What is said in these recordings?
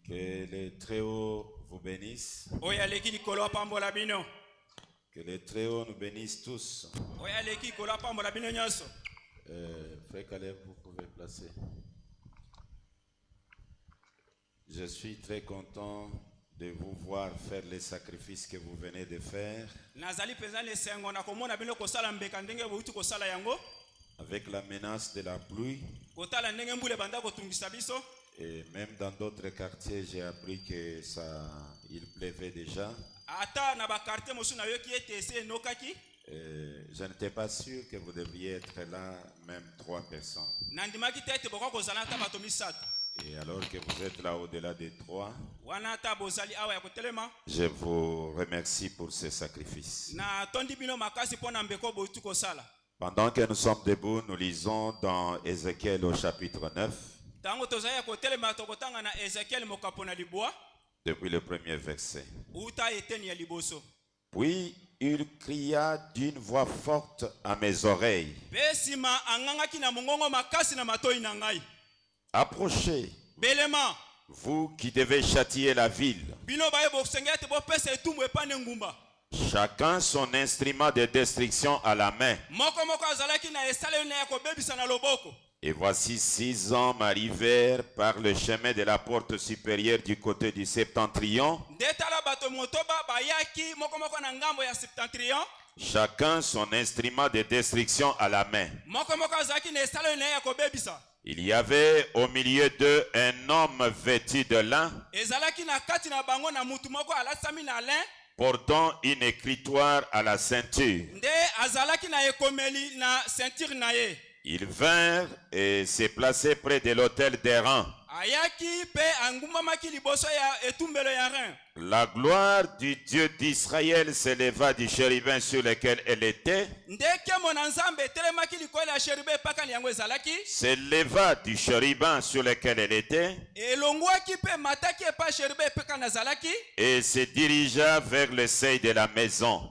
Que le Très-Haut vous bénisse. Que le Très-Haut nous bénisse tous. Frère Caleb, vous pouvez placer. Je suis très content de vous voir faire les sacrifices que vous venez de faire. Avec la menace de la pluie. Et même dans d'autres quartiers, j'ai appris que il pleuvait déjà. Je n'étais pas sûr que vous deviez être là, même 3 personnes. Et alors que vous êtes là au-delà de 3, je vous remercie pour ce sacrifice. Pendant que nous sommes debout, nous lisons dans Ézéchiel au chapitre 9. Depuis le premier verset. Puis il cria d'une voix forte à mes oreilles. Approchez, vous qui devez châtier la ville. Chacun son instrument de destruction à la main. Et voici 6 hommes arrivèrent par le chemin de la porte supérieure du côté du septentrion. Chacun son instrument de destruction à la main. Il y avait au milieu d'eux un homme vêtu de lin, portant une écritoire à la ceinture. Ils vinrent et se placèrent près de l'autel d'airain. La gloire du Dieu d'Israël s'éleva du chérubin sur lequel elle était. S'éleva du chérubin sur lequel elle était. Et se dirigea vers le seuil de la maison.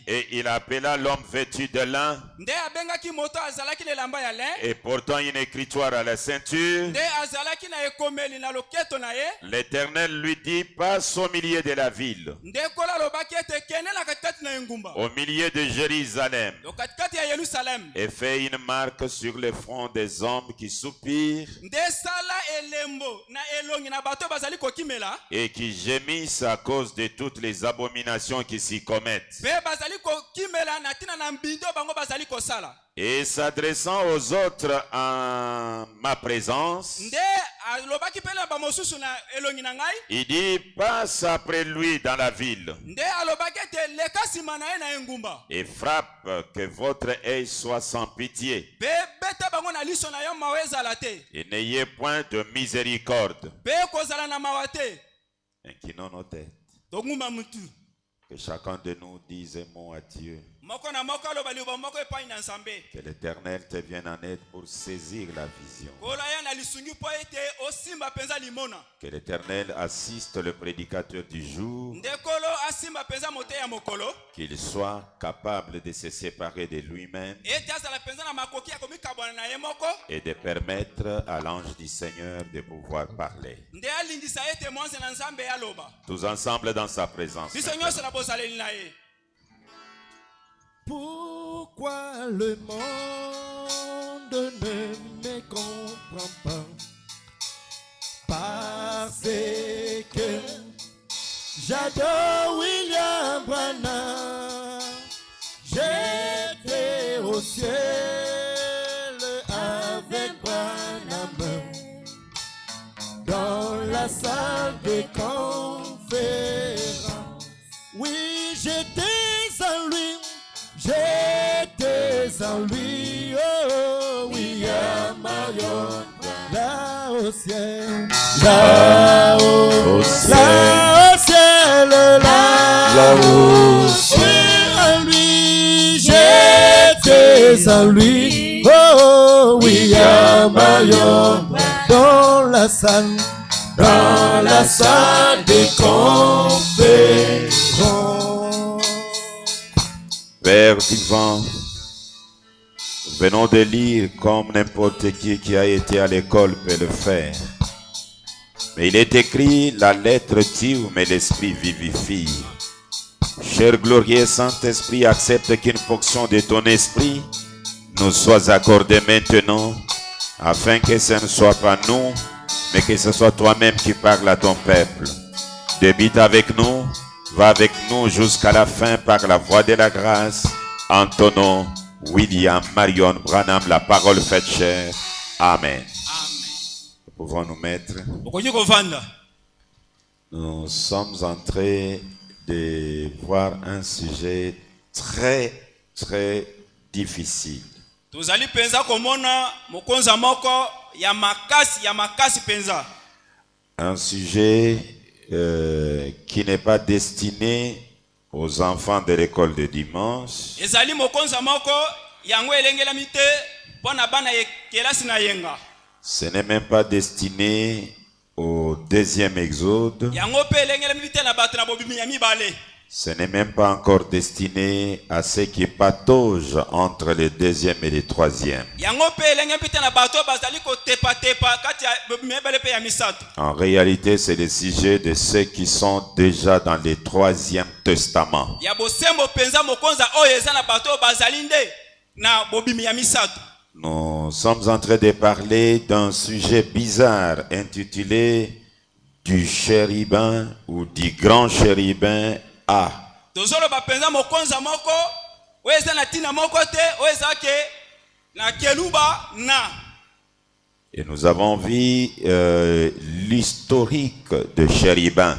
Et il appela l'homme vêtu de lin et portant une écritoire à la ceinture. L'Éternel lui dit: passe au milieu de la ville, au milieu de Jérusalem, et fais une marque sur le front des hommes qui soupirent et qui gémissent à cause de toutes les abominations qui s'y commettent. Et s'adressant aux autres en ma présence, il dit: passe après lui dans la ville et frappe, que votre œil soit sans pitié, et n'ayez point de miséricorde. Inclinons nos têtes. Que chacun de nous dise un mot à Dieu. Que l'Éternel te vienne en aide pour saisir la vision. Que l'Éternel assiste le prédicateur du jour. Qu'il soit capable de se séparer de lui-même et de permettre à l'ange du Seigneur de pouvoir parler. Tous ensemble dans sa présence. Pourquoi le monde ne me comprend pas? Parce que j'adore William Branham. J'étais au ciel avec Branham dans la salle de conférence. Oui, j'étais en lui. J'étais en lui, oh oui, à Marion, là au ciel, là au ciel, là au ciel, en lui, j'étais en lui, oh oui, à Marion, dans la salle des conférences. Père divin, venons de lire comme n'importe qui a été à l'école peut le faire. Mais il est écrit, la lettre tue, mais l'esprit vivifie. Cher glorieux Saint-Esprit, accepte qu'une fonction de ton esprit nous soit accordée maintenant, afin que ce ne soit pas nous, mais que ce soit toi-même qui parles à ton peuple. Débite avec nous, va avec nous jusqu'à la fin par la voie de la grâce. En ton nom, William Marion Branham, la parole faite chair. Amen. Nous pouvons nous mettre. Nous sommes en train de voir un sujet très, très difficile. Un sujet qui n'est pas destiné aux enfants de l'école de dimanche. Ce n'est même pas destiné au deuxième exode. Ce n'est même pas encore destiné à ceux qui pataugent entre le deuxième et le troisième. En réalité, c'est le sujet de ceux qui sont déjà dans le troisième testament. Nous sommes en train de parler d'un sujet bizarre intitulé du chérubin ou du grand chérubin A. Et nous avons vu l'historique de chérubin.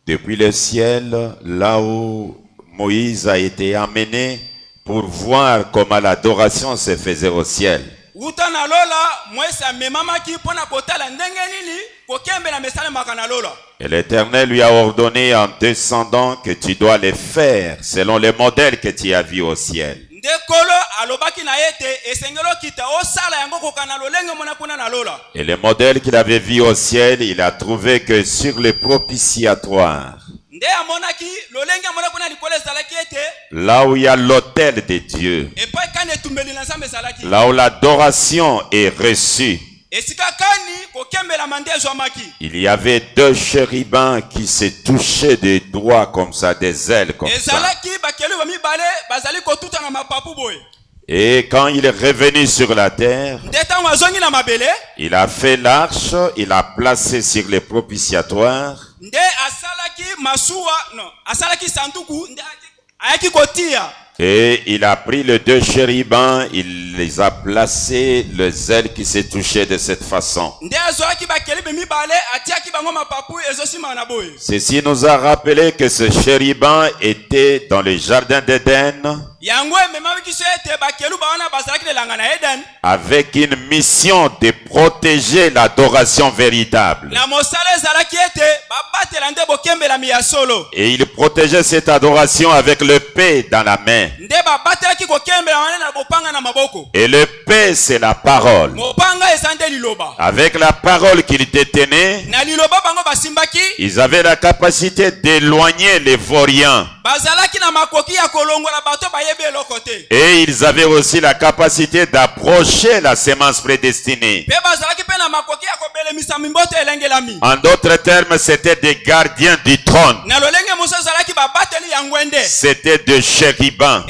Depuis le ciel, là où Moïse a été amené pour voir comment l'adoration se faisait au ciel. Et l'Éternel lui a ordonné en descendant que tu dois les faire selon les modèles que tu as vus au ciel. Et les modèles qu'il avait vus au ciel, il a trouvé que sur les propitiatoires, là où il y a l'autel de Dieu, là où l'adoration est reçue, il y avait deux chérubins qui se touchaient des doigts comme ça, des ailes comme ça. Et quand il est revenu sur la terre, il a fait l'arche, il a placé sur les propitiatoires. Et il a pris les deux chérubins, il les a placés, les ailes qui se touchaient de cette façon. Ceci nous a rappelé que ce chérubin était dans le jardin d'Éden avec une mission de protéger l'adoration véritable. Et il protégeait cette adoration avec le paix dans la main. Et le paix, c'est la parole. Avec la parole qu'ils détenaient, ils avaient la capacité d'éloigner les vauriens. Et ils avaient aussi la capacité d'approcher la sémence prédestinée. En d'autres termes, c'était des gardiens du trône. C'était des chérubins.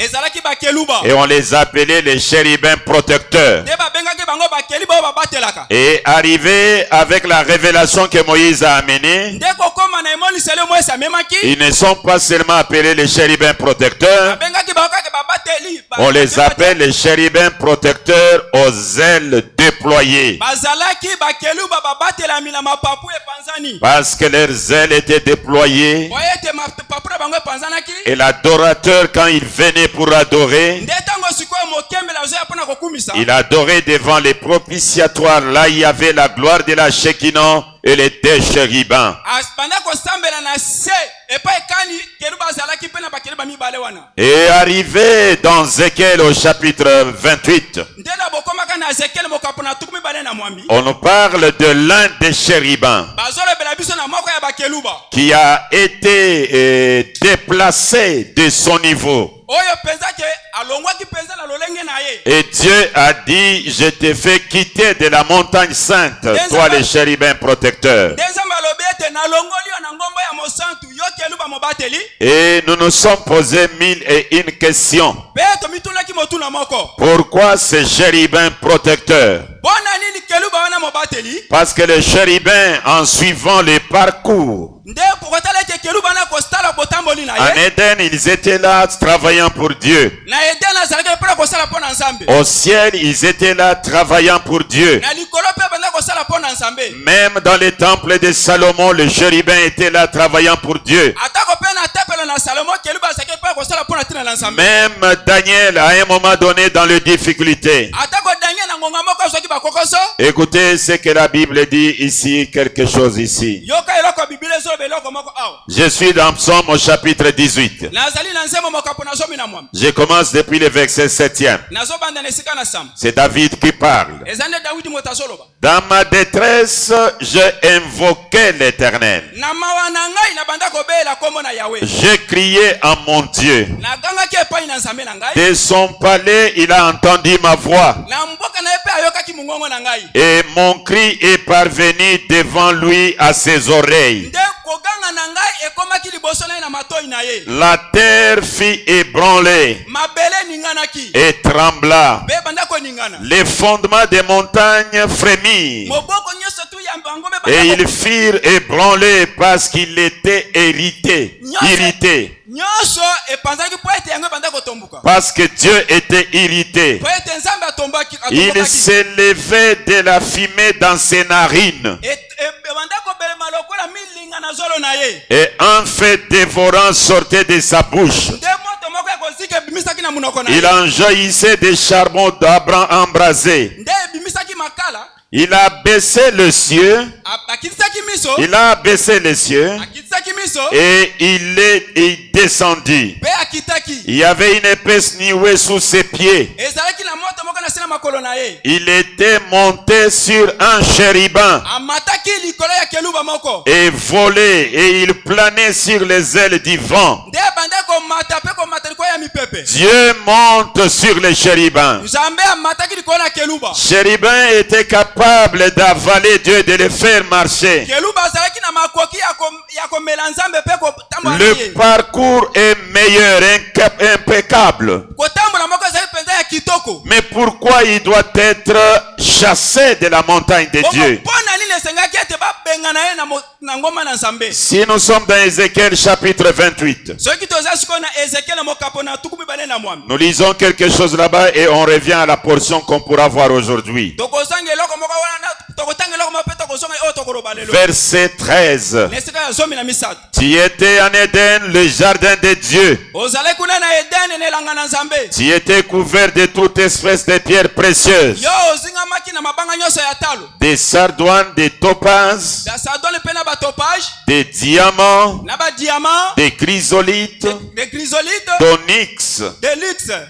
Et on les appelait les chérubins protecteurs. Et arrivé avec la révélation que Moïse a amenée, ils ne sont pas seulement appelés les chérubins protecteurs, on les appelle les chérubins protecteurs aux ailes déployées. Parce que leurs ailes étaient déployées. Et l'adorateur, quand il venait pour adorer, il adorait devant les propitiatoires. Là, il y avait la gloire de la Shekinah et les deux chérubins. Et arrivé dans Ézéchiel au chapitre 28, on nous parle de l'un des chérubins qui a été déplacé de son niveau. Et Dieu a dit, je t'ai fait quitter de la montagne sainte, toi les chérubins protecteurs. Et nous nous sommes posé 1001 questions. Pourquoi ces chérubins protecteurs? Parce que les chérubins, en suivant les parcours, en Éden, ils étaient là travaillant pour Dieu. Au ciel, ils étaient là travaillant pour Dieu. Même dans les temples de Salomon, les chérubins étaient là travaillant pour Dieu. Même Daniel, à un moment donné, dans les difficultés. Écoutez ce que la Bible dit ici, quelque chose ici. Je suis dans Psaume au chapitre 18. Je commence depuis le verset 7e. C'est David qui parle. Dans ma détresse, j'ai invoqué l'Éternel. J'ai crié à mon Dieu. De son palais, il a entendu ma voix. Et mon cri est parvenu devant lui à ses oreilles. La terre fit ébranler et trembla. Les fondements des montagnes frémirent. Et ils firent ébranler parce qu'il était irrité. Parce que Dieu était irrité. Il s'élevait de la fumée dans ses narines. Et un feu dévorant sortait de sa bouche. Il en jaillissait des charbons d'Abraham embrasés. Il a baissé les cieux. Il a baissé les cieux. Et il est descendu. Il y avait une épaisse nuée sous ses pieds. Il était monté sur un chérubin et volé, et il planait sur les ailes du vent. Dieu monte sur les chérubins. Chérubin était capable d'avaler Dieu, de le faire marcher. Le parcours est meilleur, impeccable. Mais pourquoi il doit être chassé de la montagne de Dieu? Si nous sommes dans Ézéchiel chapitre 28, nous lisons quelque chose là-bas et on revient à la portion qu'on pourra voir aujourd'hui. Verset 13. Tu étais en Éden, le jardin de Dieu. Tu étais couvert de toute espèce de pierres précieuses, des sardoines, des topazes, des diamants, des chrysolites, d'onyx,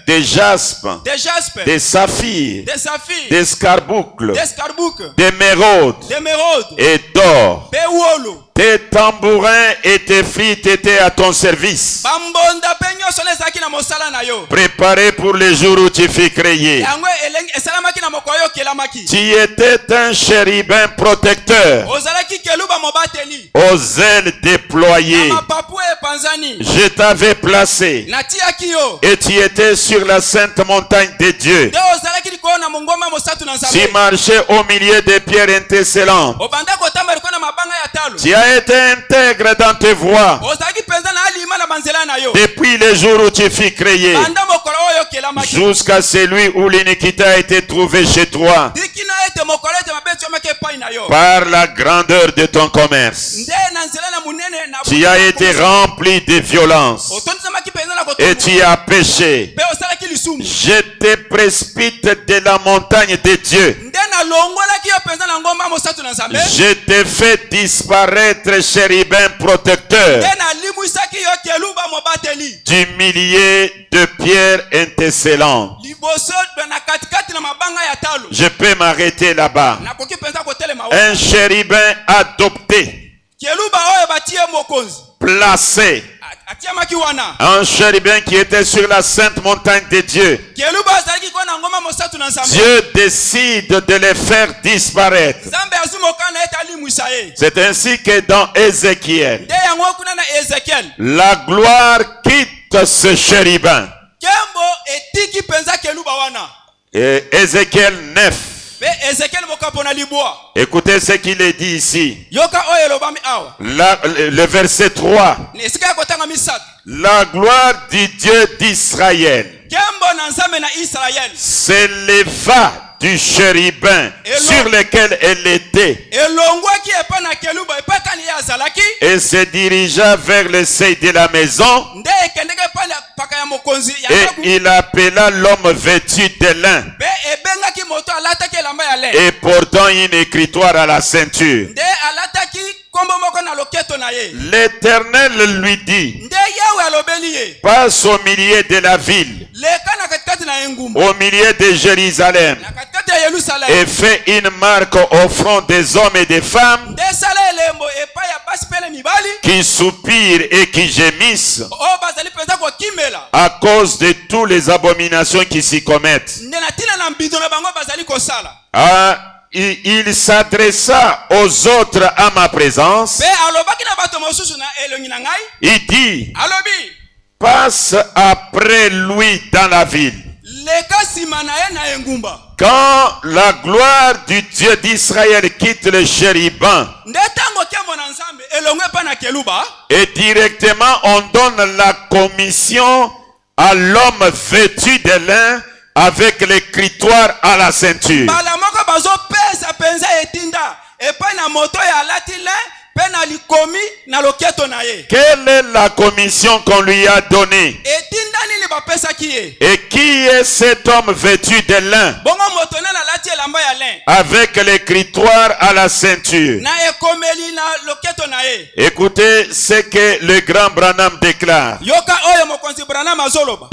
des jaspes, des saphirs, des scarboucles, d'émeraudes et d'or. Tes tambourins et tes flûtes étaient à ton service, préparés pour le jour où tu fus créé. Tu étais un chérubin protecteur, aux ailes déployées. Je t'avais placé et tu étais sur la sainte montagne de Dieu. Tu marchais au milieu des pierres étincelantes. Tu as été intègre dans tes voies depuis le jour où tu fus créé, jusqu'à celui où l'iniquité a été trouvée chez toi, par la grandeur de ton commerce. Tu as été rempli de violence et tu as péché. Je te précipite de la montagne de Dieu. Je te fais disparaître, chérubin protecteur, du millier de pierres étincelantes. Je peux m'arrêter là-bas. Un chérubin adopté, placé Un chérubin qui était sur la sainte montagne de Dieu. Dieu décide de les faire disparaître. C'est ainsi que dans Ézéchiel, la gloire quitte ce chérubin. Et Ézéchiel 9. Écoutez ce qu'il est dit ici. Le verset 3. La gloire du Dieu d'Israël s'éleva du chérubin sur lequel elle était et se dirigea vers le seuil de la maison, et il appela l'homme vêtu de lin et portant une écritoire à la ceinture. L'Éternel lui dit: passe au milieu de la ville, au milieu de Jérusalem, et fais une marque au front des hommes et des femmes qui soupirent et qui gémissent à cause de toutes les abominations qui s'y commettent. Il s'adressa aux autres à ma présence. Il dit: passe après lui dans la ville. Quand la gloire du Dieu d'Israël quitte le chérubin, et directement on donne la commission à l'homme vêtu de lin avec l'écritoire à la ceinture. Quelle est la commission qu'on lui a donnée? Et qui est cet homme vêtu de lin avec l'écritoire à la ceinture? Écoutez ce que le grand Branham déclare.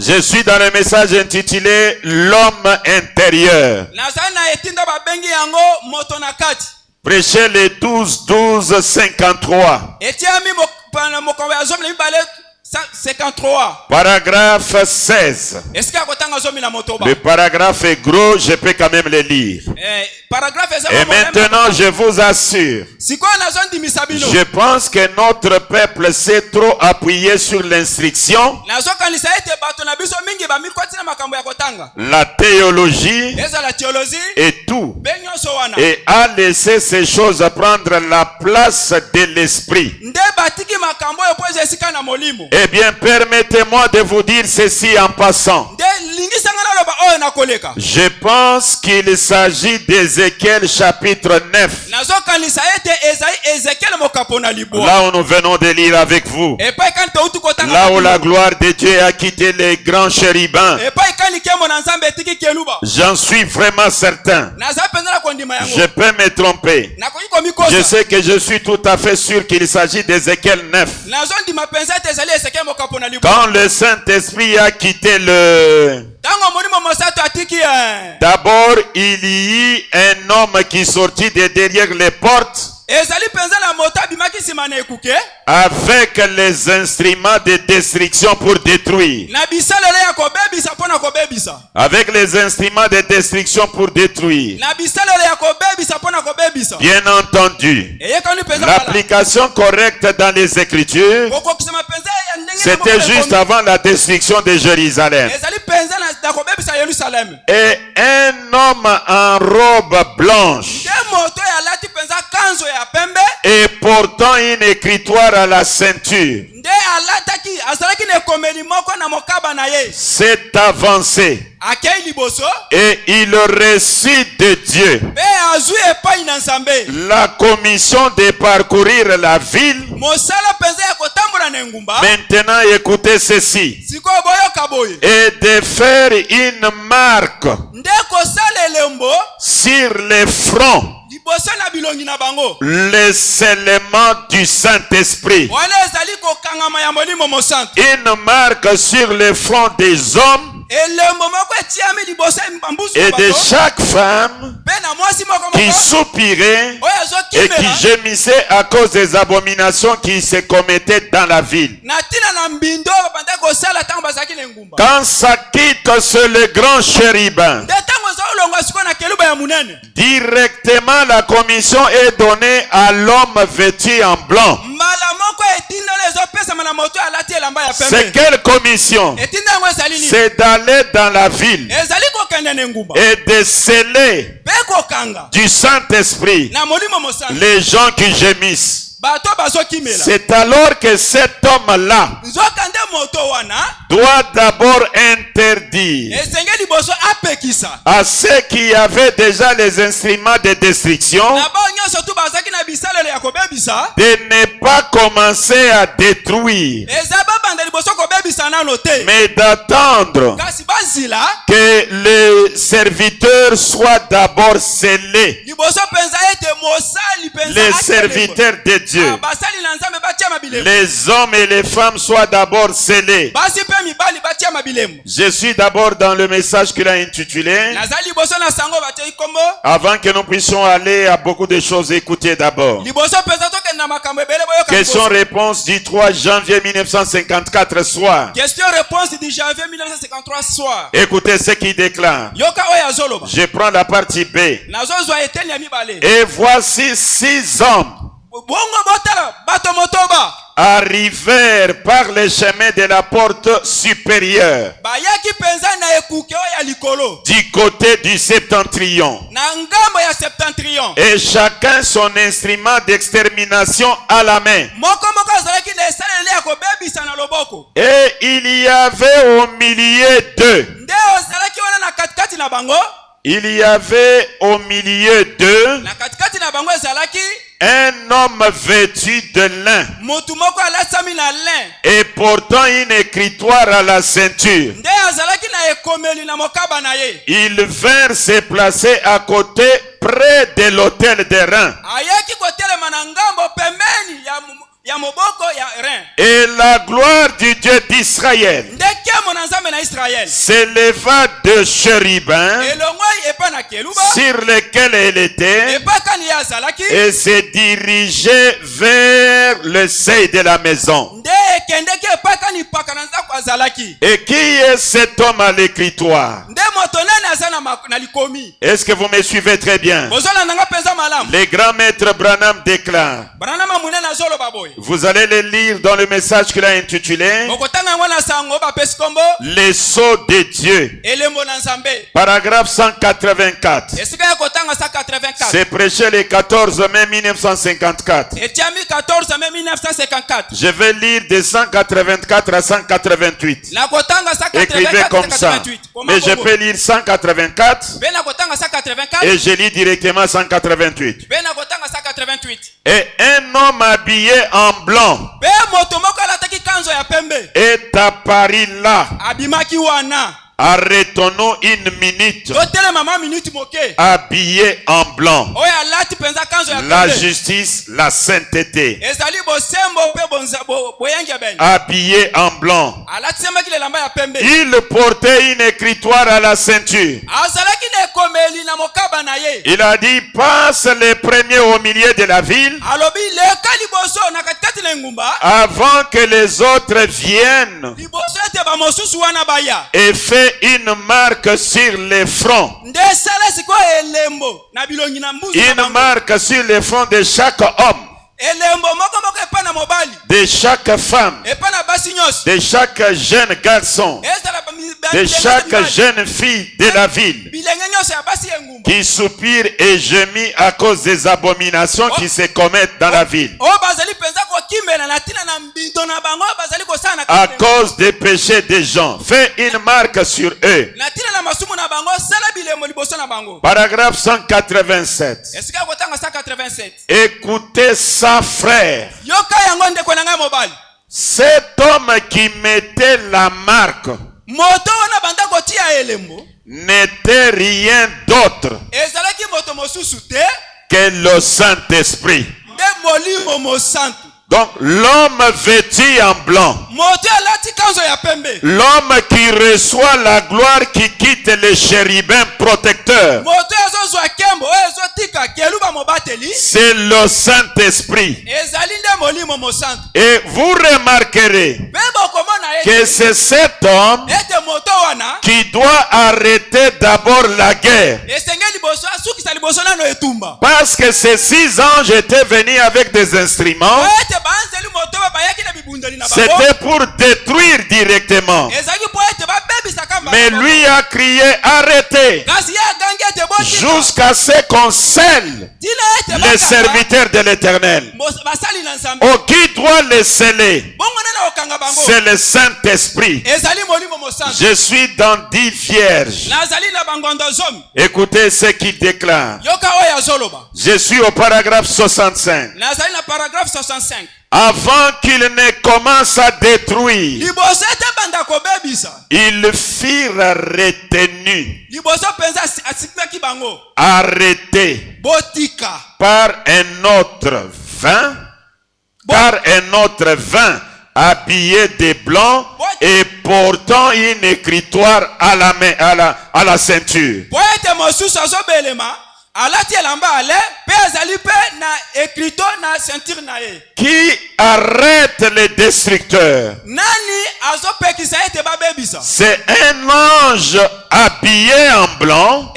Je suis dans le message intitulé L'homme intérieur. Prêchez les 12-12-53. Paragraphe 16. Le paragraphe est gros, je peux quand même le lire. Et maintenant, je vous assure, je pense que notre peuple s'est trop appuyé sur l'instruction, la théologie et tout, et a laissé ces choses prendre la place de l'esprit. Eh bien, permettez-moi de vous dire ceci en passant. Je pense qu'il s'agit d'Ézéchiel chapitre 9. Là où nous venons de lire avec vous. Là où la gloire de Dieu a quitté les grands chérubins. J'en suis vraiment certain. Je peux me tromper. Je sais que je suis tout à fait sûr qu'il s'agit d'Ézéchiel 9. Quand le Saint-Esprit a quitté le... D'abord, il y eut un homme qui sortit de derrière les portes avec les instruments de destruction pour détruire. Avec les instruments de destruction pour détruire. Bien entendu, l'application correcte dans les Écritures, c'était juste avant la destruction de Jérusalem. Et un homme en robe blanche et portant une écritoire à la ceinture s'est avancé et il reçut de Dieu la commission de parcourir la ville. Maintenant, écoutez ceci. Et de faire une marque sur les fronts, le scellement du Saint-Esprit. Une marque sur le front des hommes et de chaque femme qui soupirait et qui gémissait à cause des abominations qui se commettaient dans la ville. Quand ça quitte sur le grand chérubin, directement la commission est donnée à l'homme vêtu en blanc. C'est quelle commission? C'est d'aller dans la ville et de sceller du Saint-Esprit les gens qui gémissent. C'est alors que cet homme-là doit d'abord interdire à ceux qui avaient déjà les instruments de destruction de ne pas commencer à détruire, mais d'attendre que les serviteurs soient d'abord scellés, les serviteurs de Dieu. Les hommes et les femmes soient d'abord scellés. Je suis d'abord dans le message qu'il a intitulé. Avant que nous puissions aller à beaucoup de choses, écoutez d'abord. Question-réponse du 3 janvier 1954 soir. Question-réponse du janvier 1953 soir. Écoutez ce qu'il déclare. Je prends la partie B. Et voici 6 hommes arrivèrent par le chemin de la porte supérieure du côté du septentrion, et chacun son instrument d'extermination à la main. Et il y avait au milieu d'eux, un homme vêtu de lin et portant une écritoire à la ceinture. Ils vinrent se placer à côté près de l'autel des reins. Et la gloire du Dieu d'Israël s'éleva de chérubins sur lesquels elle était et se dirigeait vers le seuil de la maison. Et qui est cet homme à l'écritoire? Est-ce que vous me suivez très bien? Le grand maître Branham déclare. Vous allez le lire dans le message qu'il a intitulé Les sceaux de Dieu. Paragraphe 184. C'est prêché le 14 mai 1954. Je vais lire de 184 à 188. Écrivez comme ça. Mais je peux lire 184 et je lis directement 188. Et un homme habillé en blanc est apparu là. Arrêtons-nous une minute. Habillé en blanc. La justice, la sainteté. Habillé en blanc. Il portait une écritoire à la ceinture. Il a dit, passe les premiers au milieu de la ville avant que les autres viennent et fait une marque sur les fronts. Une marque sur les fronts de chaque homme, de chaque femme, de chaque jeune garçon, de chaque jeune fille de la ville qui soupire et gémit à cause des abominations qui se commettent dans la ville, à cause des péchés des gens. Fais une marque sur eux. Paragraphe 187. Écoutez ça, frère. Cet homme qui mettait la marque n'était rien d'autre que le Saint-Esprit. Donc l'homme vêtu en blanc, l'homme qui reçoit la gloire, qui quitte les chérubins protecteurs, c'est le Saint-Esprit. Et vous remarquerez que c'est cet homme qui doit arrêter d'abord la guerre. Parce que ces 6 anges étaient venus avec des instruments. C'était pour détruire directement. Mais lui a crié arrêtez, jusqu'à ce qu'on scelle les serviteurs de l'Éternel. Oh, qui doit les sceller? C'est le Saint-Esprit. Je suis dans 10 vierges. Écoutez ce qu'il déclare. Je suis au paragraphe 65. Avant qu'il ne commence à détruire, ils furent retenus, arrêtés par un autre vin, habillé de blanc et portant une écritoire à la main, à la ceinture. Qui arrête les destructeurs? C'est un ange habillé en blanc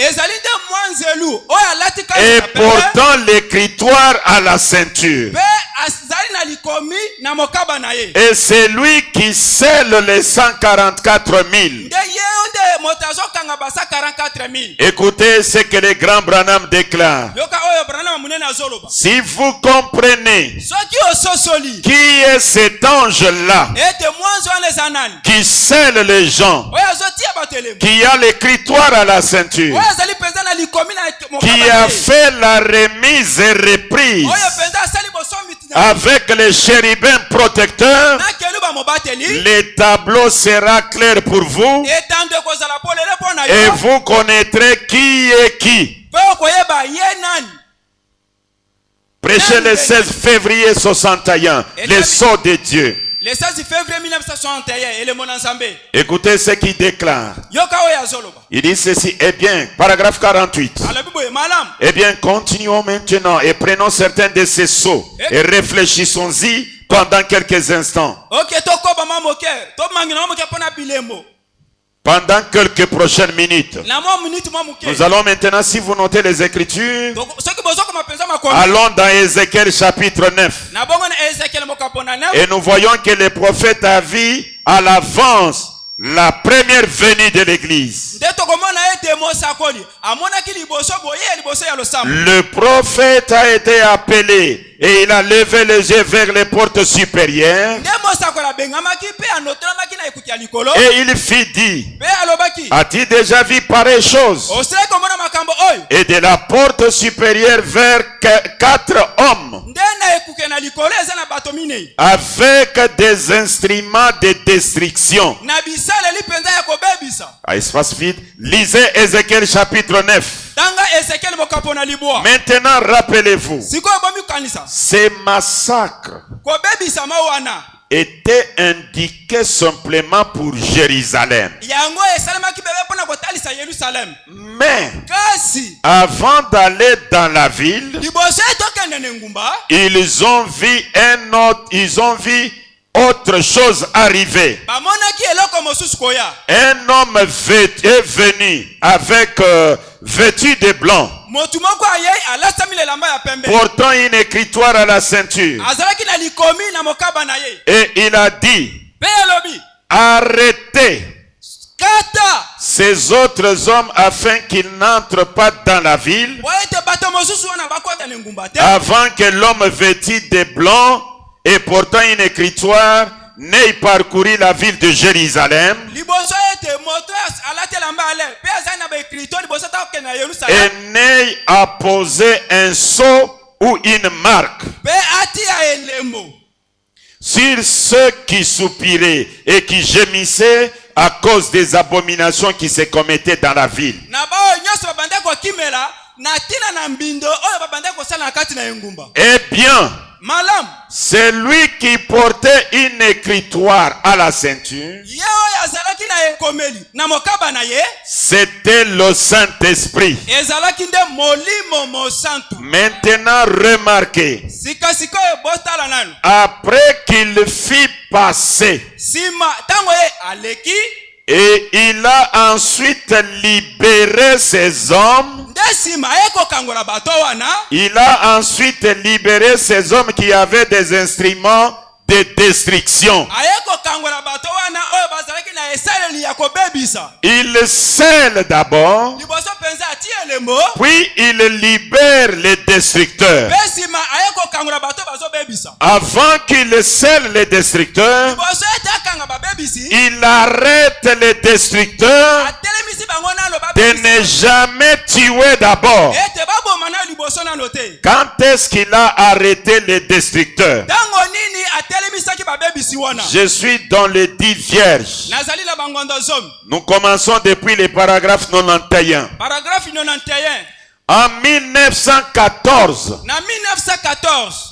et portant l'écritoire à la ceinture. Et c'est lui qui scelle les 144 000. Écoutez ce que le grand Branham déclare. Si vous comprenez qui est cet ange-là qui scelle les gens, qui a l'écritoire à la ceinture, qui a fait la remise et reprise avec les chérubins protecteurs, le tableau sera clair pour vous et vous connaîtrez qui est qui. Prêchez le 16 février 61, le sceau de Dieu. Le 16 février 1961, écoutez ce qu'il déclare. Il dit ceci. Eh bien, paragraphe 48. Eh bien, continuons maintenant et prenons certains de ces sceaux et réfléchissons-y pendant quelques instants. Pendant quelques prochaines minutes. Nous allons maintenant, si vous notez les Écritures, allons dans Ézéchiel chapitre 9. Et nous voyons que le prophète a vu à l'avance la première venue de l'église. Le prophète a été appelé et il a levé les yeux vers les portes supérieures. Et il fit dire, as-tu déjà vu pareille chose? Et de la porte supérieure vers 4 hommes avec des instruments de destruction. Espace vide. Lisez Ézéchiel chapitre 9. Maintenant, rappelez-vous, ces massacres étaient indiqués simplement pour Jérusalem. Mais avant d'aller dans la ville, ils ont vu autre chose arriver. Un homme est venu avec vêtu de blanc, portant une écritoire à la ceinture. Et il a dit, arrêtez ces autres hommes afin qu'ils n'entrent pas dans la ville avant que l'homme vêtu de blanc et portant une écritoire n'ait parcouru la ville de Jérusalem et n'ait apposé un sceau ou une marque sur ceux qui soupiraient et qui gémissaient à cause des abominations qui se commettaient dans la ville. Eh bien, Malam. C'est lui qui portait une écritoire à la ceinture. Yao yazalaki na ekomeli na mokaba na ye. C'était le Saint-Esprit. Ezalaki nde molimo mosantu. Maintenant, remarquez. Sikasiko ebotala nanu. Après qu'il fit passer, Sima tango ye aleki. et il a ensuite libéré ses hommes. Il a ensuite libéré ces hommes qui avaient des instruments de destruction. Il scelle d'abord, puis il libère les destructeurs. Avant qu'il scelle les destructeurs, il arrête les destructeurs de ne jamais tuer d'abord. Quand est-ce qu'il a arrêté les destructeurs? Je suis dans les 10 vierges. Nous commençons depuis le paragraphe 91. En 1914,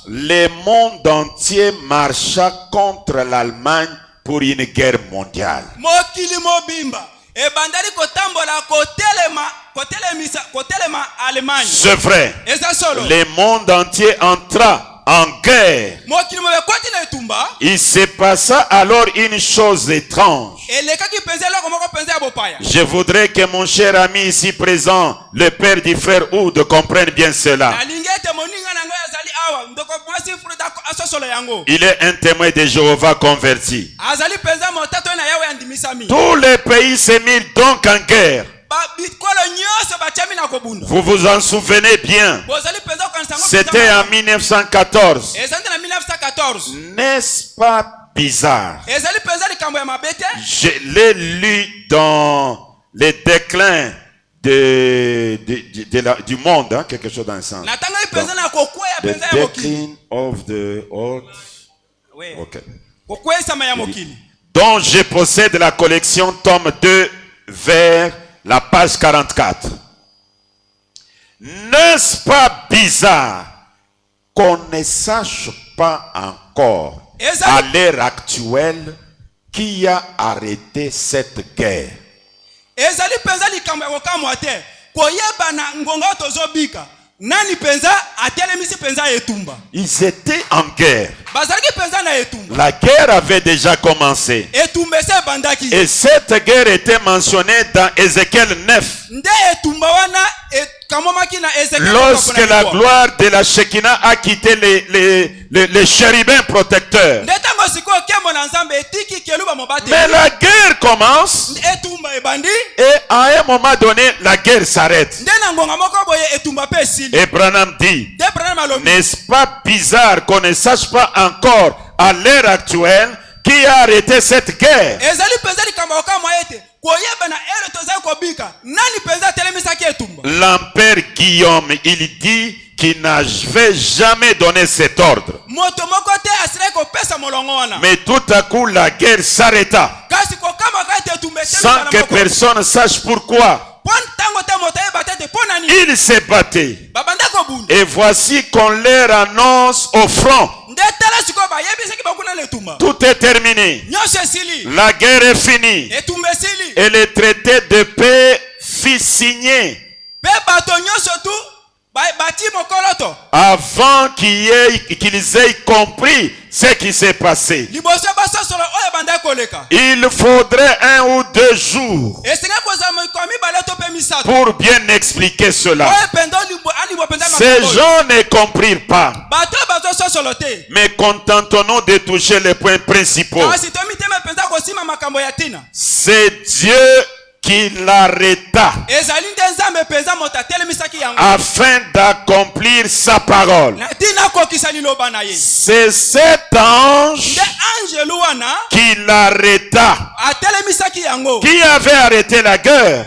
le monde entier marcha contre l'Allemagne pour une guerre mondiale. C'est vrai. Le monde entier entra en guerre. Il se passa alors une chose étrange. Je voudrais que mon cher ami ici présent, le père du frère Oud, comprenne bien cela. Il est un témoin de Jéhovah converti. Tous les pays se mirent donc en guerre. Vous vous en souvenez bien. C'était en 1914. N'est-ce pas bizarre? Je l'ai lu dans les déclins du monde, hein, quelque chose dans le sens. The Decline of the Old. Okay. Dont je possède la collection tome 2 vers la page 44. N'est-ce pas bizarre qu'on ne sache pas encore à l'heure actuelle qui a arrêté cette guerre? Ils étaient en guerre. La guerre avait déjà commencé. Et cette guerre était mentionnée dans Ézéchiel 9. Lorsque la gloire de la Shekinah a quitté les chérubins protecteurs. Mais la guerre commence. Et à un moment donné, la guerre s'arrête. Et Branham dit, n'est-ce pas bizarre qu'on ne sache pas encore à l'heure actuelle qui a arrêté cette guerre? L'empereur Guillaume, il dit qu'il n'avait jamais donné cet ordre. Mais tout à coup, la guerre s'arrêta. Sans que personne sache pourquoi. Ils se battaient. Et voici qu'on leur annonce au front. Tout est terminé. La guerre est finie. Et le traité de paix fut signé. Avant qu'ils aient compris ce qui s'est passé. Il faudrait 1 ou 2 jours pour bien expliquer cela. Ces gens ne comprirent pas. Mais contentons-nous de toucher les points principaux. C'est Dieu qui l'arrêta afin d'accomplir sa parole. C'est cet ange qui l'arrêta. Qui avait arrêté la guerre?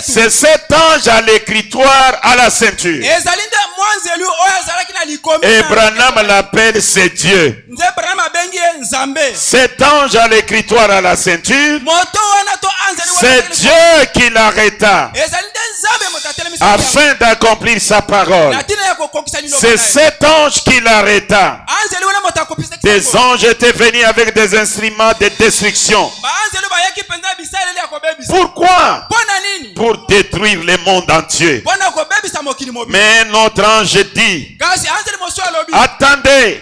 C'est cet ange à l'écritoire à la ceinture. Et Branham l'appelle c'est Dieu. Cet ange à l'écritoire à la ceinture, c'est Dieu qui l'arrêta afin d'accomplir sa parole. C'est cet ange qui l'arrêta. Des anges étaient venus avec des instruments de destruction. Pourquoi? Pour détruire le monde entier. Mais notre ange dit, attendez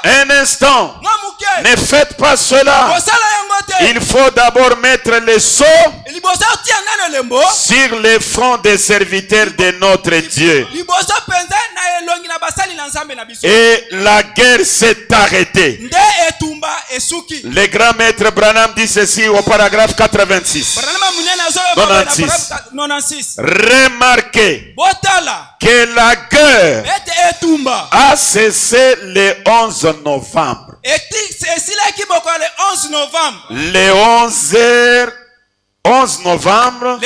un instant, ne faites pas cela. Il faut d'abord mettre le sceau sur les fronts des serviteurs de notre Dieu. Et la guerre s'est arrêtée. Le grand maître Branham dit ceci au paragraphe 86. 96. Remarquez que la guerre a cessé le 11 novembre. Le 11 novembre.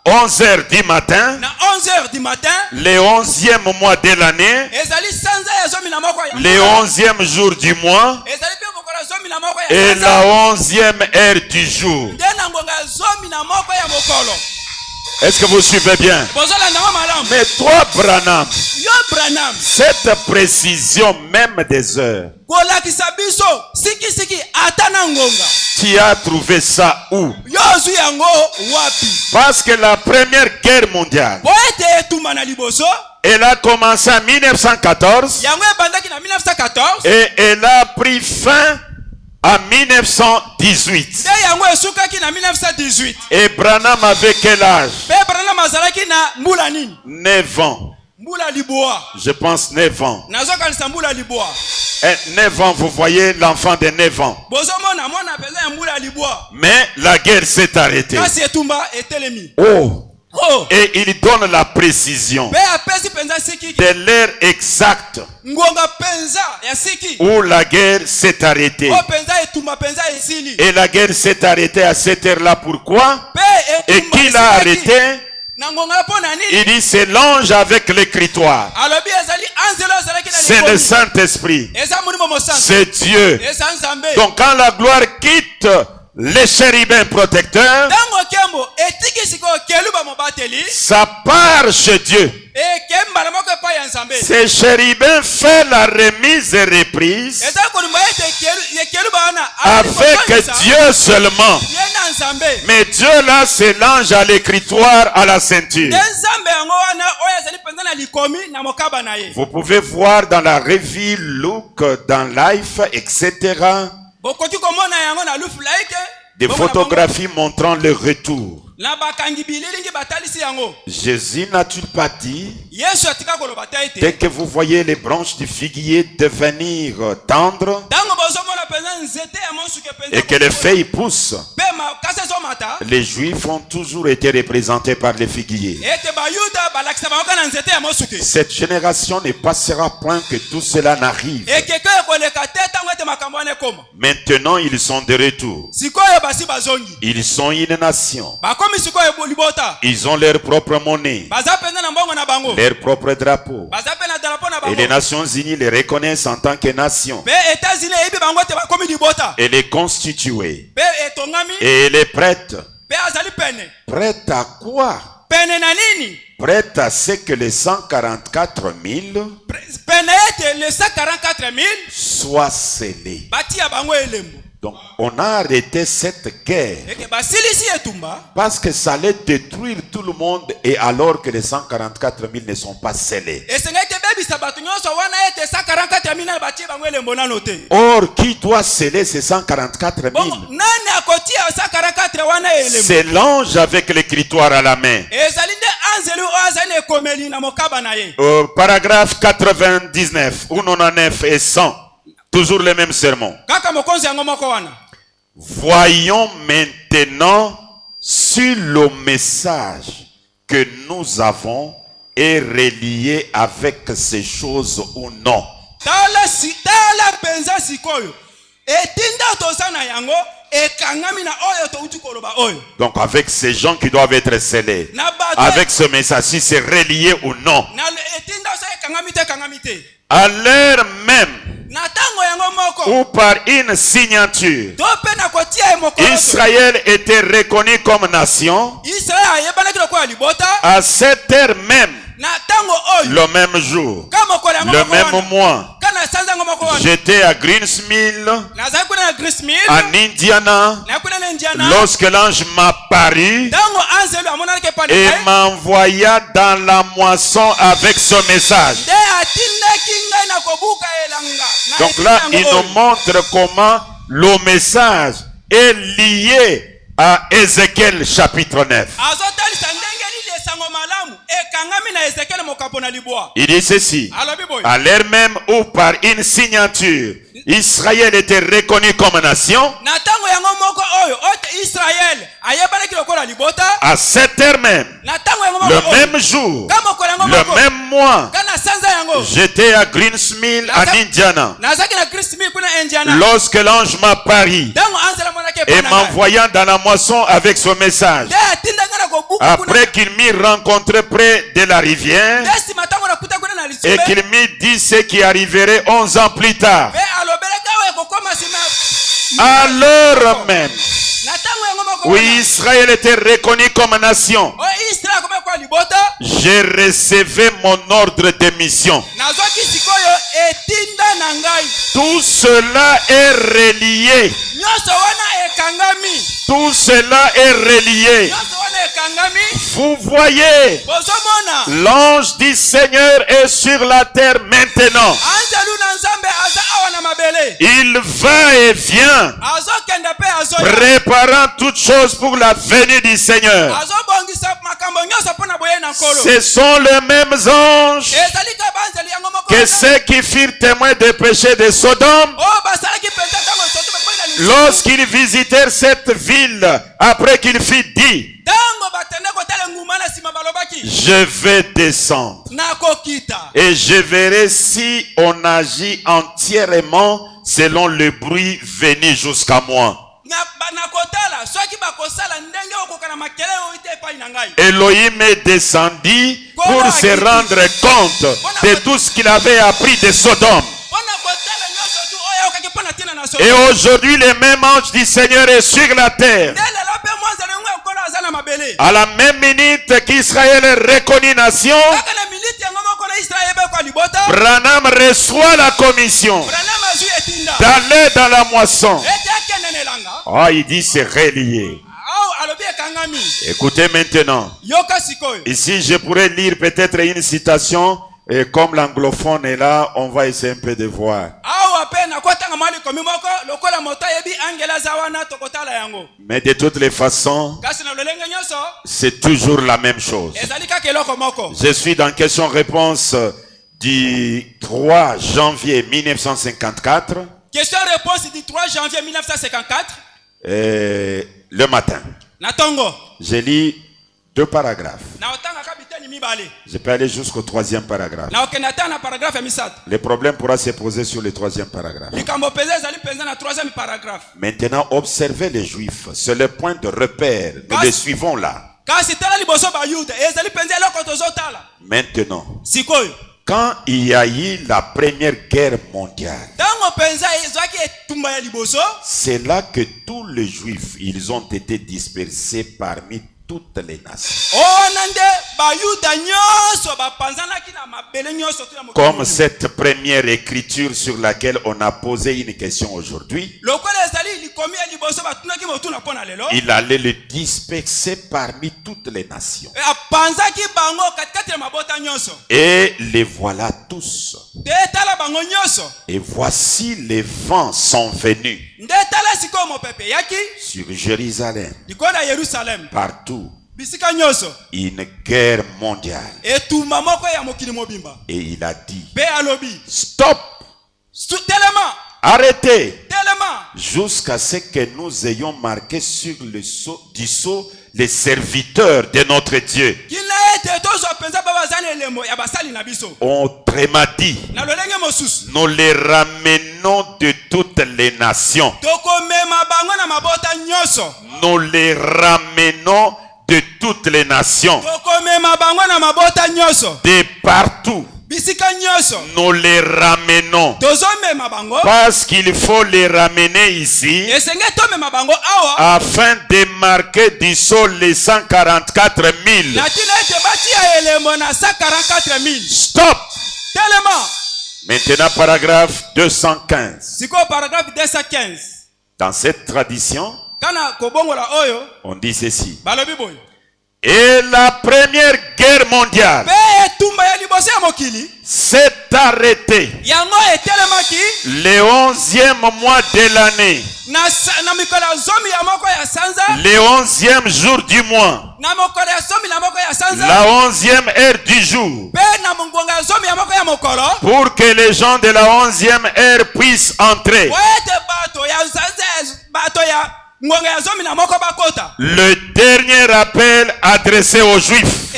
11h du matin, le 11e mois de l'année, le 11e jour du mois et la 11e heure du jour. Est-ce que vous suivez bien? Mais toi, Branham, cette précision même des heures, tu as trouvé ça où? Parce que la première guerre mondiale, elle a commencé en 1914 et elle a pris fin en 1918. Et Branham avait quel âge? 9 ans. Je pense 9 ans. Et 9 ans, vous voyez l'enfant de 9 ans. Mais la guerre s'est arrêtée. Oh. Et il donne la précision de l'heure exacte où la guerre s'est arrêtée. Et la guerre s'est arrêtée à cette heure-là. Pourquoi? Et qui l'a arrêté? Il dit c'est l'ange avec l'écritoire. C'est le Saint-Esprit. C'est Dieu. Donc quand la gloire quitte les chérubins protecteurs, ça part chez Dieu. Ces chérubins font la remise et reprise avec Dieu seulement. Mais Dieu là, c'est l'ange à l'écritoire à la ceinture. Vous pouvez voir dans la revue Look, dans Life, etc. Des photographies montrant le retour. Jésus n'a-t-il pas dit, dès que vous voyez les branches du figuier devenir tendres et que les feuilles poussent, les Juifs ont toujours été représentés par les figuiers. Cette génération ne passera point que tout cela n'arrive. Maintenant, ils sont de retour. Ils sont une nation. Ils ont leur propre monnaie, leur propre drapeau. Et les Nations Unies les reconnaissent en tant que nation. Elle est constituée. Et elle est prête. Prête à quoi? Prête à ce que les 144 000 soient scellés. Donc on a arrêté cette guerre parce que ça allait détruire tout le monde, et alors que les 144 000 ne sont pas scellés. Or, qui doit sceller ces 144 000? C'est l'ange avec l'écritoire à la main. Paragraphe 99 ou 99 et 100. Toujours le même sermon. Voyons maintenant si le message que nous avons est relié avec ces choses ou non. Donc avec ces gens qui doivent être scellés, avec ce message, si c'est relié ou non. À l'heure même ou par une signature, Israël était reconnu comme nation. À cette heure même, le même jour, le même mois, j'étais à Greensmill, en Indiana, lorsque l'ange m'apparut et m'envoya dans la moisson avec ce message. Donc là, il nous montre comment le message est lié à Ézéchiel chapitre 9. Il dit ceci: à l'heure même où par une signature Israël était reconnu comme nation, à cette heure même, le même jour, le même mois, j'étais à Greensmill en Indiana, lorsque l'ange m'apparut et m'envoyant dans la moisson avec ce message. Après qu'il m'y rencontré près de la rivière et qu'il m'y dit ce qui arriverait 11 ans plus tard, à l'heure même où Israël était reconnu comme nation, j'ai recevé mon ordre de mission. Tout cela est relié. Tout cela est relié. Vous voyez, l'ange du Seigneur est sur la terre maintenant. Il va et vient, préparant toutes choses pour la venue du Seigneur. Ce sont les mêmes anges que ceux qui firent témoin des péchés de Sodome lorsqu'ils visitèrent cette ville après qu'il fut dit: je vais descendre et je verrai si on agit entièrement selon le bruit venu jusqu'à moi. Elohim est descendu pour se rendre compte de tout ce qu'il avait appris de Sodome. Et aujourd'hui, le même ange du Seigneur est sur la terre. À la même minute qu'Israël est reconnu nation, Branham reçoit la commission d'aller dans la moisson. Oh, il dit c'est relié. Écoutez maintenant. Ici, je pourrais lire peut-être une citation. Et comme l'anglophone est là, on va essayer un peu de voir. Mais de toutes les façons, c'est toujours la même chose. Je suis dans question-réponse du 3 janvier 1954. Question-réponse du 3 janvier 1954. Le matin. J'ai lu 2 paragraphes. Je peux aller jusqu'au 3e paragraphe. Le problème pourra se poser sur le 3e paragraphe. Maintenant, observez les Juifs. C'est le point de repère. Nous les suivons là. Maintenant, quand il y a eu la première guerre mondiale, c'est là que tous les Juifs, ils ont été dispersés parmi toutes les nations. Comme cette première écriture sur laquelle on a posé une question aujourd'hui, il allait le disperser parmi toutes les nations. Et les voilà tous. Et voici les vents sont venus sur Jérusalem, partout, une guerre mondiale. Et il a dit: stop, arrêtez, jusqu'à ce que nous ayons marqué sur le sceau les serviteurs de notre Dieu. Autrement dit, nous les ramenons de toutes les nations. Nous les ramenons de toutes les nations. De partout. nous les ramenons. Parce qu'il faut les ramener ici afin de marquer du sol les 144 000. Stop. Maintenant, paragraphe 215. Dans cette tradition, on dit ceci. Et la première guerre mondiale s'est arrêtée le 11e mois de l'année, le 11e jour du mois, la 11e heure du jour, pour que les gens de la 11e heure puissent entrer. Le dernier appel adressé aux Juifs.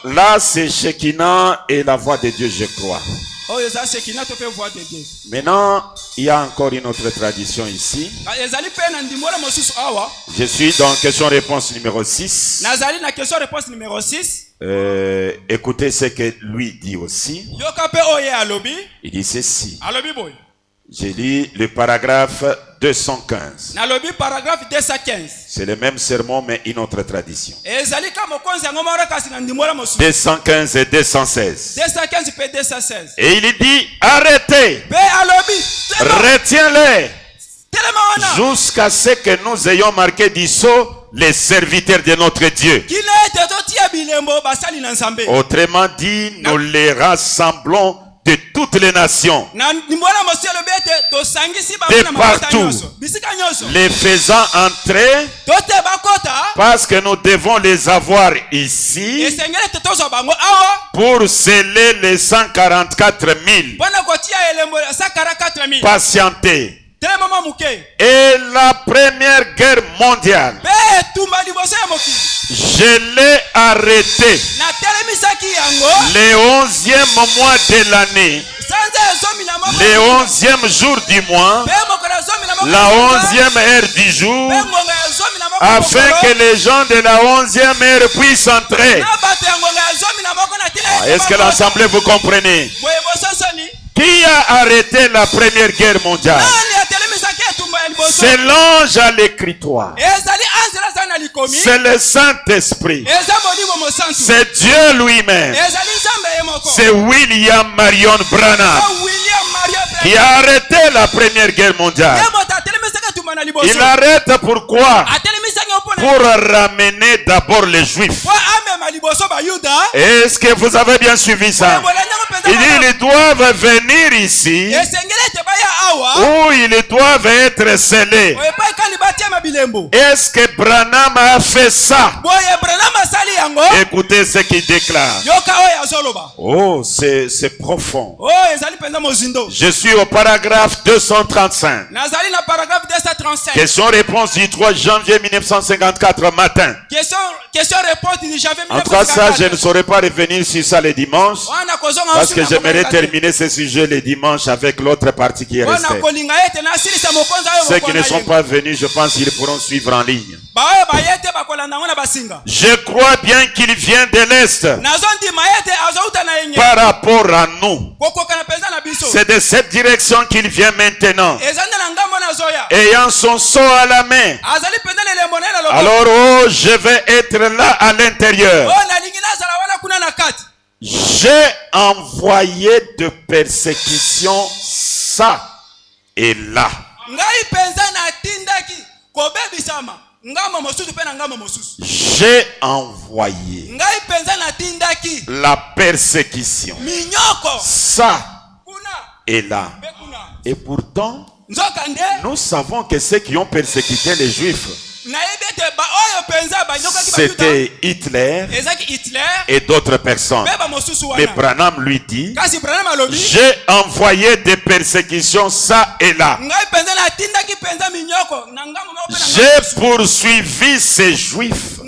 Là, c'est Shekinah et la voix de Dieu, je crois. Maintenant, il y a encore une autre tradition ici. Je suis dans question-réponse numéro 6. Écoutez ce que lui dit aussi. Il dit ceci. J'ai lu le paragraphe 215. C'est le même sermon, mais une autre tradition. 215 et 216. Et il dit, arrêtez, retiens-les, jusqu'à ce que nous ayons marqué du sceau les serviteurs de notre Dieu. Autrement dit, nous les rassemblons de toutes les nations, de partout, les faisant entrer, parce que nous devons les avoir ici pour sceller les 144 000. Patientez. Et la première guerre mondiale, je l'ai arrêté le 11e mois de l'année, le 11e jour du mois, la 11e heure du jour, afin que les gens de la 11e heure puissent entrer. Est-ce que l'Assemblée, vous comprenez? Qui a arrêté la première guerre mondiale? C'est l'ange à l'écritoire. C'est le Saint-Esprit. C'est Dieu lui-même. C'est William Marion Branham qui a arrêté la première guerre mondiale. Il arrête pourquoi? Pour ramener d'abord les Juifs. Est-ce que vous avez bien suivi ça? Il dit ils doivent venir ici où ils doivent être scellés. Est-ce que Branham a fait ça? Écoutez ce qu'il déclare. Oh, c'est profond. Je suis au paragraphe 235. Question-réponse du 3 janvier 1954 matin. En tout cas, ça, je ne saurais pas revenir sur ça le dimanche, parce que j'aimerais terminer ce sujet le dimanche avec l'autre partie qui est restée. Ceux qui ne sont pas venus, je pense qu'ils pourront suivre en ligne. Je crois bien qu'il vient de l'Est par rapport à nous. C'est de cette direction qu'il vient maintenant, ayant son sceau à la main. Alors, oh, je vais être là à l'intérieur. J'ai envoyé de persécution ça et là. J'ai envoyé la persécution ça et là. Et pourtant, nous savons que ceux qui ont persécuté les Juifs, c'était Hitler et d'autres personnes. Mais Branham lui dit, j'ai envoyé des persécutions ça et là. J'ai poursuivi ces Juifs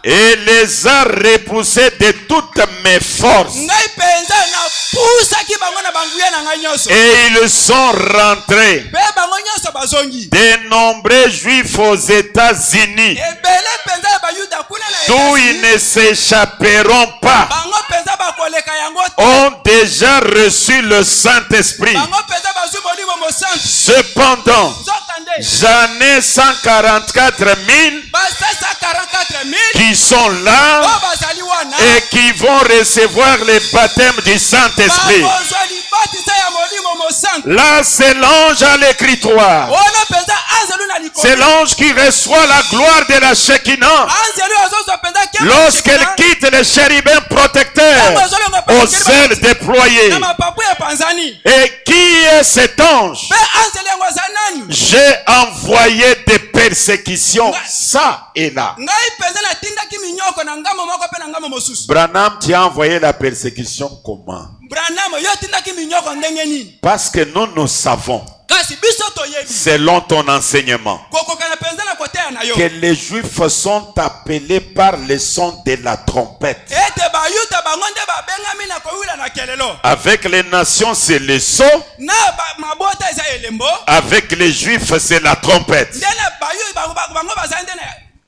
et les a repoussés de toutes mes forces. Et ils sont rentrés. De nombreux Juifs aux États-Unis d'où ils ne s'échapperont pas, bango penza bakoleka yango te. ont déjà reçu le Saint-Esprit. Bango penza bazwi molimo mosantu. Cependant, Nzokande j'en ai 144 000 basesa 44 000 qui sont là oyo bazali wana et qui vont recevoir le baptême du Saint-Esprit. bakozwa libatisa ya molimo mosantu. Là, c'est l'ange à l'écritoire. Wana penza anzelu na likolo. C'est l'ange qui reçoit la gloire de la Shekinah Anzelu azozwa penza kema lorsqu'elle Shekinah. quitte les chérubins protecteurs aux ailes déployées. Na mapapu ya panzani. Et qui est cet ange? Pe anzelu yango aza nani? J'ai envoyé des persécutions, ça et là. Ngai penza natindaki minyoko na ngamo moko pe na ngamo mosusu. Branham, tu as envoyé la persécution comment? Branham yo tindaki minyoko ndenge nini? Parce que nous savons, Kasi biso toyebi. selon ton enseignement, Kokokana penza na koteya na yo. que les Juifs sont appelés par le son de la trompette. Ete bayuta bango nde babengami na kowila na kelelo. Avec les nations, c'est le son. Na mabota eza elembo. Avec les Juifs, c'est la trompette. Nde na bayu bango bazali nde na.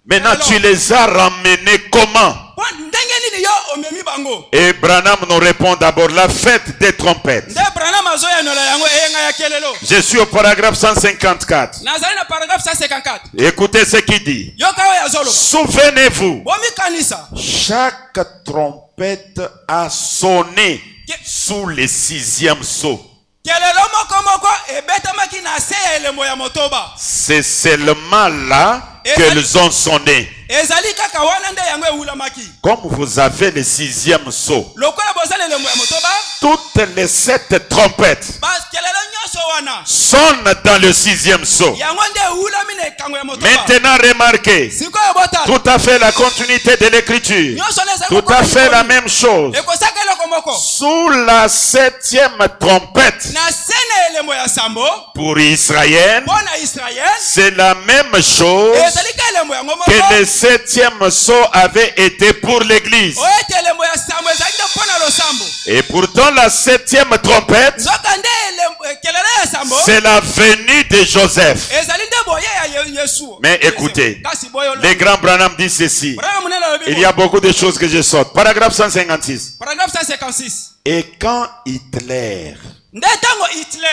Maintenant, tu les as ramenés comment? Ndenge nini yo omemi bango? Et Branham nous répond d'abord la fête des trompettes. Nde Branham azoyanola yango eyenga ya kelelo. Je suis au paragraphe 154. Nazali na paragraphe 154. Écoutez ce qu'il dit. Yoka oyo yazolo. Souvenez-vous, Bomi kanisa. chaque trompette a sonné sous le 6e sceau. Kelelo moko moko ebetamaki na se ya elembo ya motoba. C'est seulement là qu'elles ont sonné. Ezali kaka wana nde yango ewulamaki. Comme vous avez le 6e sceau, Lokola bozali elembo ya motoba. toutes les 7 trompettes Bas kelelo nyonso wana. sonnent dans le 6e sceau. Yango nde ewulami na ekango ya motoba. Maintenant, remarquez, Sikoyo bota. tout à fait la continuité de l'écriture. Nyonso neza Tout à fait la même chose. ekosaka eloko moko. Sous la 7e trompette, Na sene elembo ya sambo. pour Israël, Bona Israël. c'est la même chose Ezali ka elembo yango moko. que le 7e sceau avait été pour l'église. Oete elembo ya sambo ezali nde mpona losambo. Et pourtant, la 7e trompette, Nzoka nde kelelo ya sambo. c'est la venue de Joseph. Ezali nde boye ya Yesu. Mais écoutez, Kasi boyo le grand Branham dit ceci. Branham munene alobi Il y a beaucoup de choses que je saute. Paragraphe 156. paragraphe 156. Et quand Hitler Nde tango Hitler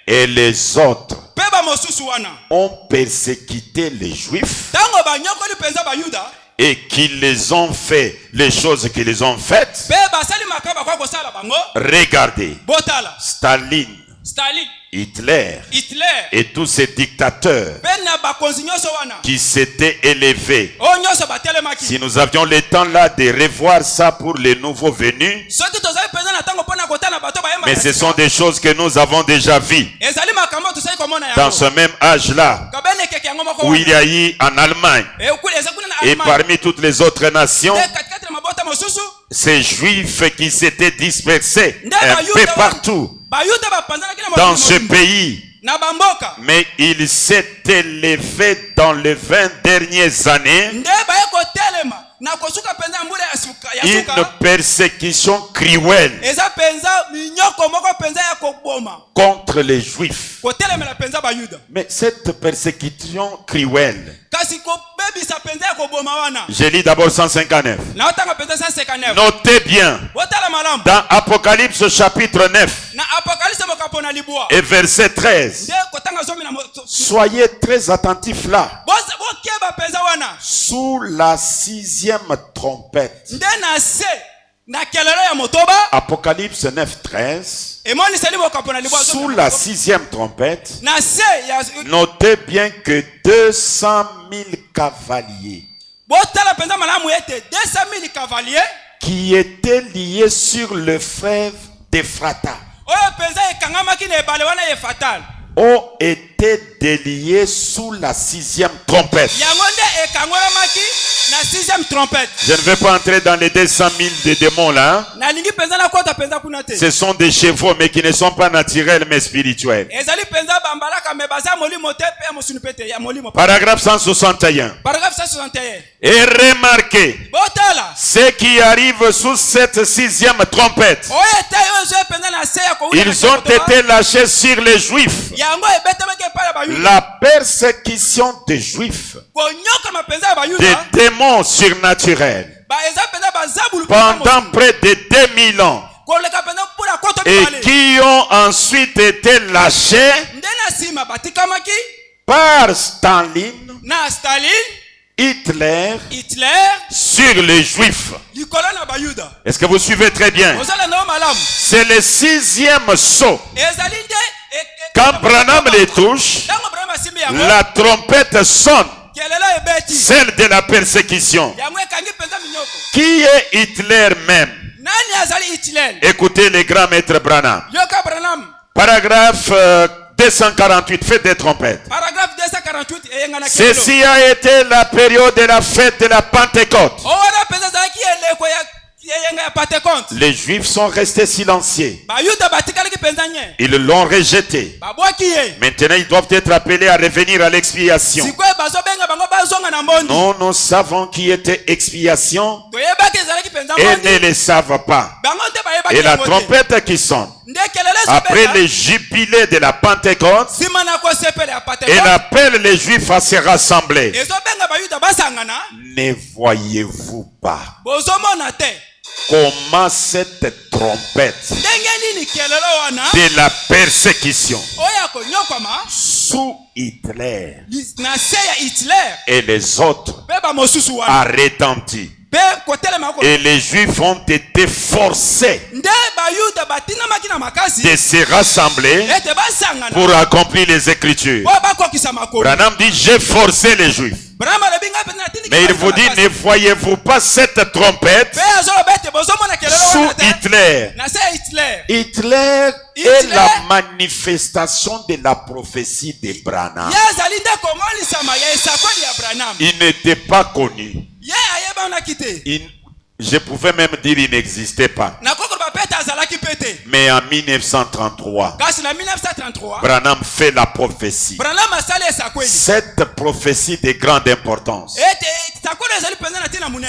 et les autres pe bamosusu wana ont persécuté les Juifs tango banyokoli penza bayuda et qu'ils les ont fait les choses qu'ils les ont faites, pe basali makaba kwa kosala bango. regardez, Botala Staline, Stalin, Hitler Hitler et tous ces dictateurs pe na bakonzi nyonso wana qui s'étaient élevés. oyo nyonso batelemaki. Si nous avions le temps là de revoir ça pour les nouveaux venus, Soki tozali penza na tango mpona kotala bato bayemba. mais ce sont des choses que nous avons déjà vues ezali makambo tosali komona dans yango. ce même âge-là Kabene keke yango moko où il y a eu en Allemagne eza kuna na et Allemagne. parmi toutes les autres nations, Katikati na mabota mosusu ces Juifs qui s'étaient dispersés nde un peu bayuda partout bayuda bapanzanaki na dans mokili ce mobimba. pays. Na bamboka Mais il s'est élevé dans les 20 dernières années nde baye kotelema na kosuka penza mbula ya une suka persécution cruelle eza penza minyoko moko penza ya koboma contre les Juifs. kotelemela penza bayuda. Mais cette persécution cruelle, Kasi kobebisa penza ya koboma wana je lis d'abord 159. na otanga penza 159. Notez bien, Botala malamu dans Apocalypse chapitre 9 na apokalipse mokapo na libwa et verset 13, nde kotanga zomi na soyez très attentifs là. bokeba penza wana Sous la 6e trompette. nde na se na kelelo ya motoba. Apocalypse 9, 13. Emoniseli mokapo na libwa Sous la 6e trompette, na se ya notez bien que 200 000 cavaliers botala penza malamu ete 200 000 cavaliers qui étaient liés sur le fleuve d'Ephrata oyo penza ekangamaki na ebale wana ye fatal ont été déliés sous la 6e trompette. yango nde ekangolamaki na 6e trompette. Je ne vais pas entrer dans les 200 000 de démons là. Hein. nalingi penza na kota penza kuna te. Ce sont des chevaux mais qui ne sont pas naturels mais spirituels. ezali penza bambalaka me baza molimo te pe mosuni pete ya molimo. Paragraphe 161. Paragraphe 161. Et remarquez, botala ceux qui arrivent sous cette sixième trompette, ils ont été lâchés sur les Juifs. La persécution des Juifs, des démons surnaturels, pendant près de 2000 ans, et qui ont ensuite été lâchés par Staline, Hitler sur les Juifs. Est-ce que vous suivez très bien? C'est le sixième saut. Quand Branham les touche, la trompette sonne, celle de la persécution. Qui est Hitler même? Écoutez les grands maîtres Branham. Paragraphe 248, fête des trompettes. Ceci a été la période de la fête de la Pentecôte. Les Juifs sont restés silencieux. Ils l'ont rejeté. Maintenant, ils doivent être appelés à revenir à l'expiation. Nous savons qui était expiation et ne le savent pas. Et la trompette qui sonne, après le jubilé de la Pentecôte, elle appelle les Juifs à se rassembler. Ne voyez-vous pas comment cette trompette de la persécution sous Hitler et les autres a retenti? Et les Juifs ont été forcés de se rassembler pour accomplir les Écritures. Branham dit, j'ai forcé les Juifs. Mais il vous dit, ne voyez-vous pas cette trompette sous Hitler? Hitler est la manifestation de la prophétie de Branham. Il n'était pas connu. Je pouvais même dire qu'il n'existait pas. Mais en 1933, Branham fait la prophétie. Cette prophétie de grande importance.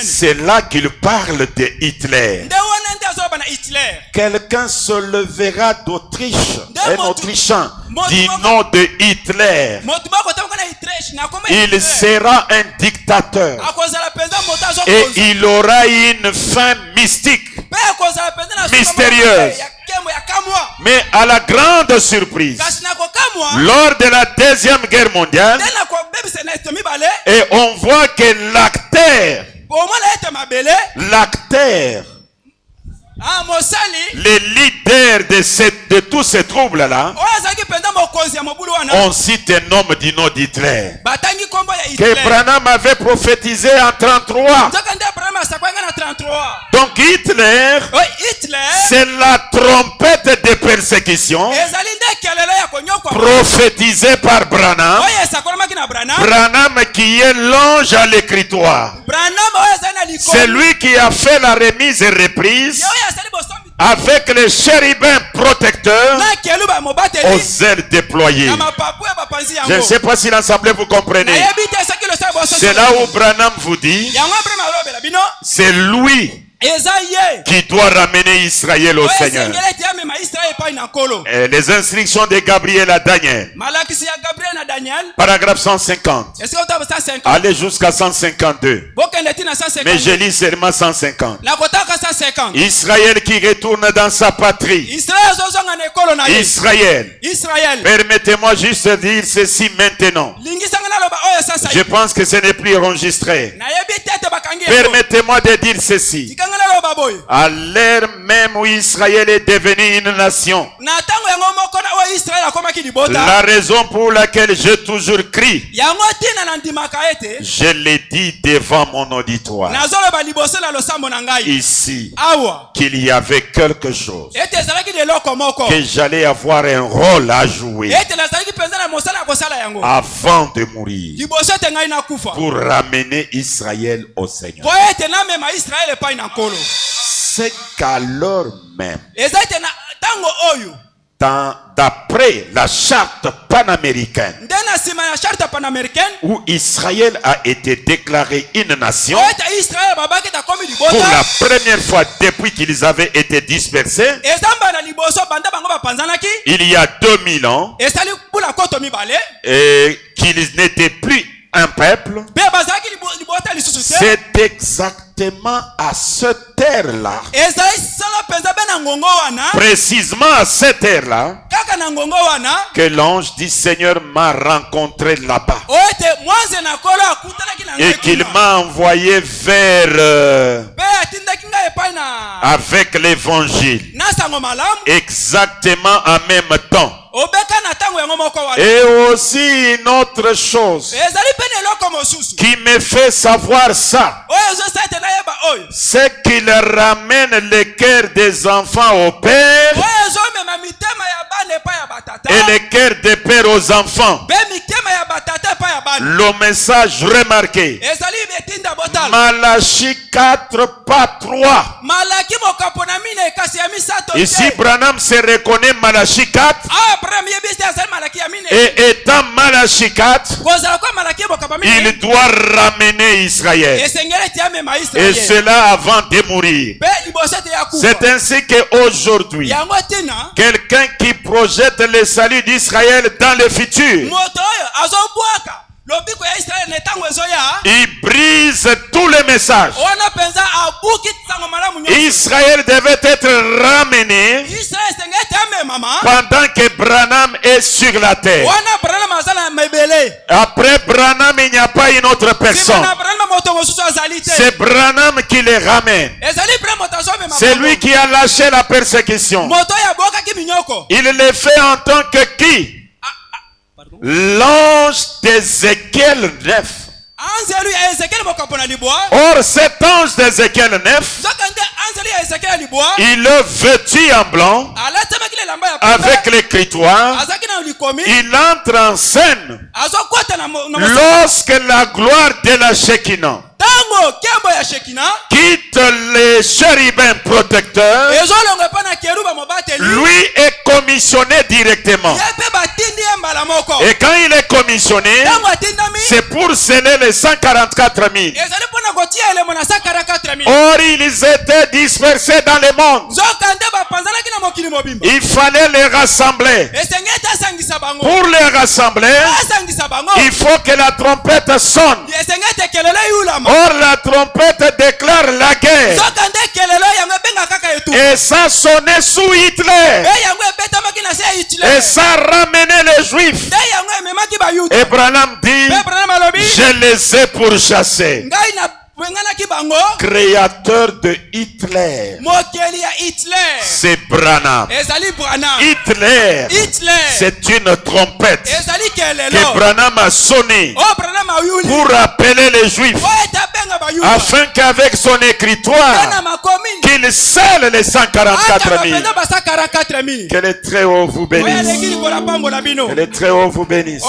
C'est là qu'il parle de Hitler. Quelqu'un se levera d'Autriche, un Autrichien, du nom de Hitler. Il sera un dictateur. Et il aura une fin mystique, mystérieuse. Mais à la grande surprise, lors de la Deuxième Guerre mondiale, et on voit que l'acteur, les leaders de tous ces troubles-là, on cite un homme du nom d'Hitler, que Branham avait prophétisé en 1933. Donc Hitler, c'est la trompette de persécution prophétisée par Branham. Branham qui est l'ange à l'écritoire. C'est lui qui a fait la remise et reprise avec les chérubins protecteurs aux ailes déployées. Je ne sais pas si l'ensemble vous comprenez. C'est là où Branham vous dit, c'est lui qui doit ramener Israël au Seigneur. Et les instructions de Gabriel à Daniel. Paragraphe 150. Allez jusqu'à 152. Mais je lis seulement 150. Israël qui retourne dans sa patrie. Israël. Permettez-moi juste de dire ceci maintenant. Je pense que ce n'est plus enregistré. Permettez-moi de dire ceci. À l'ère même où Israël est devenu une nation, la raison pour laquelle j'ai toujours crié, je l'ai dit devant mon auditoire ici, qu'il y avait quelque chose, que j'allais avoir un rôle à jouer avant de mourir pour ramener Israël au Seigneur. C'est qu'alors même, d'après la charte panaméricaine, où Israël a été déclaré une nation, pour la première fois depuis qu'ils avaient été dispersés, il y a 2000 ans, et qu'ils n'étaient plus un peuple, c'est exactement à cette terre-là, précisément à cette terre-là, que l'ange du Seigneur m'a rencontré là-bas et qu'il m'a envoyé vers avec l'évangile exactement en même temps. Et aussi une autre chose qui me fait savoir ça, c'est qu'il ramène le cœur des enfants au père et le cœur des pères aux enfants. Le message remarqué, Malachie 4 pas 3. Ici Branham se reconnaît Malachie 4 et étant Malachie 4, il doit ramener Israël, et cela avant de mourir. C'est ainsi qu'aujourd'hui, quelqu'un qui projette le salut d'Israël dans le futur, il brise tous les messages. Israël devait être ramené pendant que Branham est sur la terre. Après Branham, il n'y a pas une autre personne. C'est Branham qui les ramène. C'est lui qui a lâché la persécution. Il le fait en tant que qui? L'ange d'Ézéchiel 9. Or cet ange d'Ézéchiel 9, il est vêtu en blanc avec l'écritoire. Il entre en scène lorsque la gloire de la Shekinah quitte les chérubins protecteurs. Lui est commissionné directement. Et quand il est commissionné, c'est pour sceller les 144 000. Or, ils étaient dispersés dans le monde. Il fallait les rassembler. Pour les rassembler, il faut que la trompette sonne. Or, la trompette déclare la guerre. Et ça sonnait sous Hitler. Et ça ramenait les Juifs. Et Branham dit, je les ai pourchassés. Créateur de Hitler, c'est Branham. Hitler, c'est une trompette que Branham a sonné pour appeler les Juifs, afin qu'avec son écritoire, qu'il scelle les 144 000. Que les très hauts vous bénissent. Que les très hauts vous bénissent.